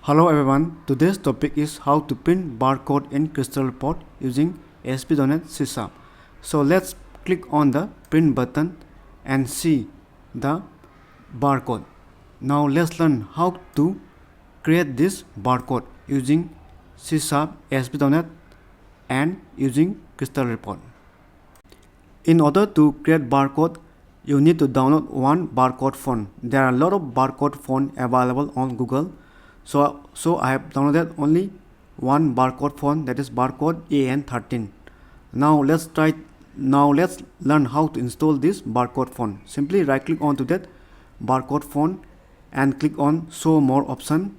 Hello everyone, today's topic is how to print barcode in Crystal Report using ASP.NET C#. So let's click on the print button and see the barcode. Now let's learn how to create this barcode using C#, ASP.NET and using Crystal Report. In order to create barcode, you need to download one barcode font. There are a lot of barcode fonts available on Google. So I have downloaded only one barcode font, that is Barcode AN13. Now let's learn how to install this barcode font. Simply right click onto that barcode font and click on show more option.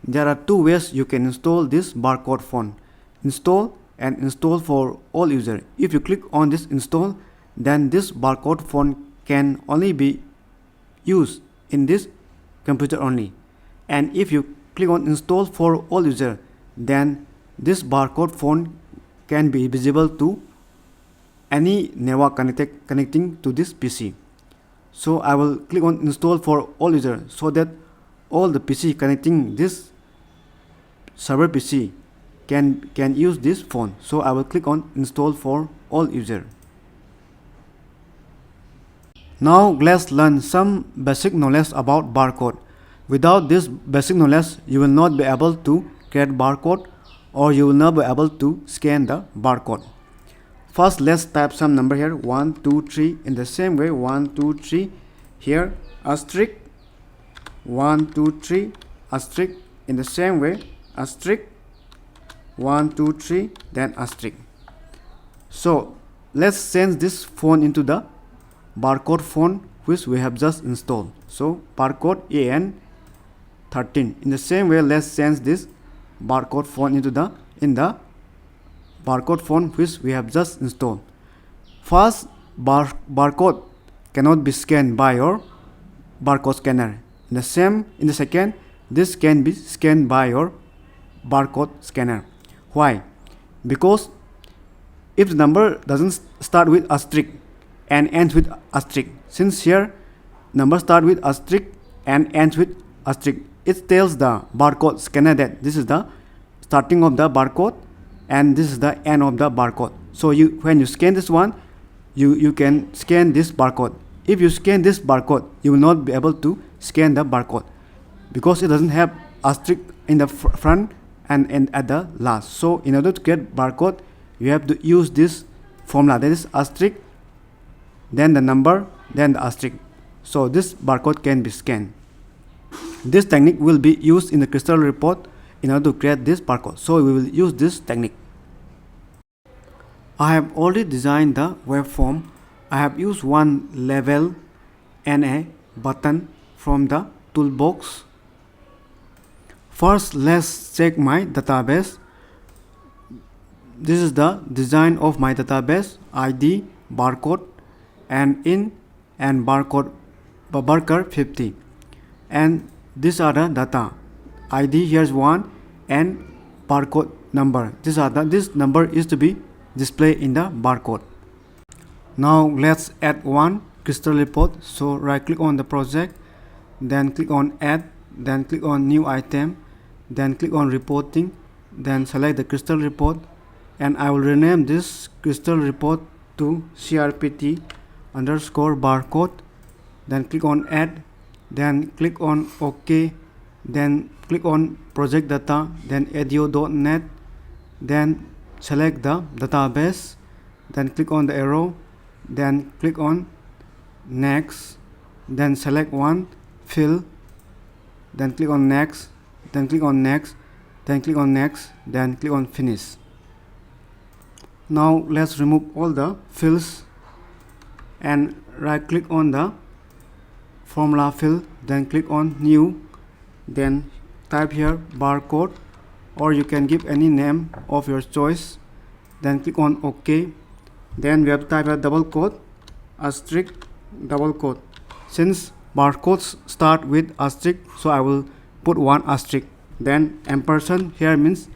There are two ways you can install this barcode font: install and install for all users. If you click on this install, then this barcode font can only be used in this computer only. And if you click on install for all users, then this barcode font can be visible to any network connecting to this PC. So I will click on install for all users so that all the PC connecting this server PC can use this font. So I will click on install for all users. Now let's learn some basic knowledge about barcode. Without this basic knowledge, you will not be able to create barcode, or you will not be able to scan the barcode. First, let's type some number here, 1, 2, 3. In the same way, 1, 2, 3. Here, asterisk, 1, 2, 3, asterisk. In the same way, asterisk, 1, 2, 3, then asterisk. So let's change this font into the barcode font which we have just installed. So barcode AN13. In the same way, let's change this barcode font into the barcode font which we have just installed. First, barcode cannot be scanned by your barcode scanner. In the second, this can be scanned by your barcode scanner. Why? Because if the number doesn't start with asterisk and ends with asterisk, since here number start with asterisk and ends with asterisk, it tells the barcode scanner that this is the starting of the barcode and this is the end of the barcode. So when you scan this one, you can scan this barcode. If you scan this barcode, you will not be able to scan the barcode because it doesn't have asterisk in the front and at the last. So in order to get barcode, you have to use this formula, that is asterisk, then the number, then the asterisk. So this barcode can be scanned. This technique will be used in the Crystal Report in order to create this barcode. So we will use this technique. I have already designed the web form. I have used one level and a button from the toolbox. First, let's check my database. This is the design of my database: ID, barcode, and in and barcode barker 50. And these are the data. ID, here's 1, and barcode number. This number is to be displayed in the barcode. Now let's add one Crystal Report. So right click on the project, then click on add, then click on new item, then click on reporting, then select the Crystal Report, and I will rename this Crystal Report to CRPT underscore barcode. Then click on add, then click on OK, then click on project data, then edu.net, then select the database, then click on the arrow, then click on next, then select one fill, then click on next, then click on next, then click on next, then click on finish. Now let's remove all the fields and right click on the formula fill, then click on new, then type here barcode, or you can give any name of your choice, then click on OK. Then we have to type a double quote, asterisk, double quote. Since barcodes start with asterisk, so I will put one asterisk. Then ampersand here means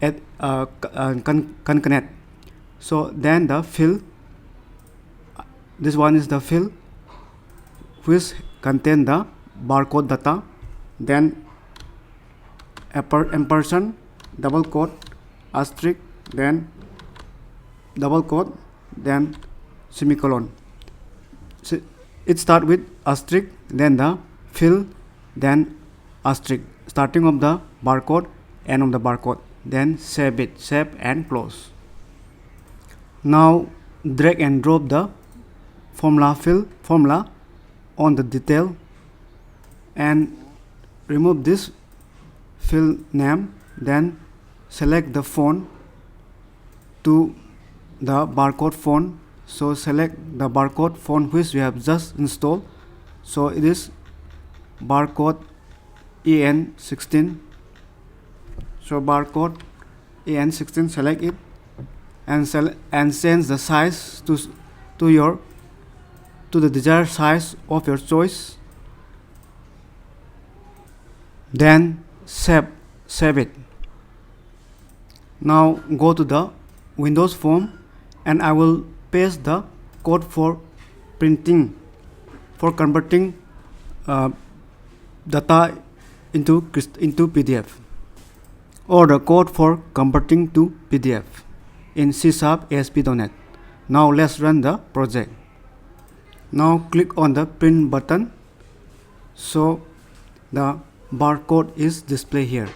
concatenate. So then the fill, this one is the fill which contain the barcode data. Then ampersand, double quote, asterisk, then double quote, then semicolon. So it start with asterisk, then the fill, then asterisk, starting of the barcode, end of the barcode, then save it, save and close. Now drag and drop the formula on the detail and remove this fill name, then select the font to the barcode font. So select the barcode font which we have just installed. So it is barcode EN16. So barcode EN16, select it and change the size to the desired size of your choice. Then save it. Now go to the Windows form and I will paste the code for converting data into PDF, or the code for converting to PDF in C#ASP.NET. Now let's run the project. Now click on the print button. So the barcode is displayed here.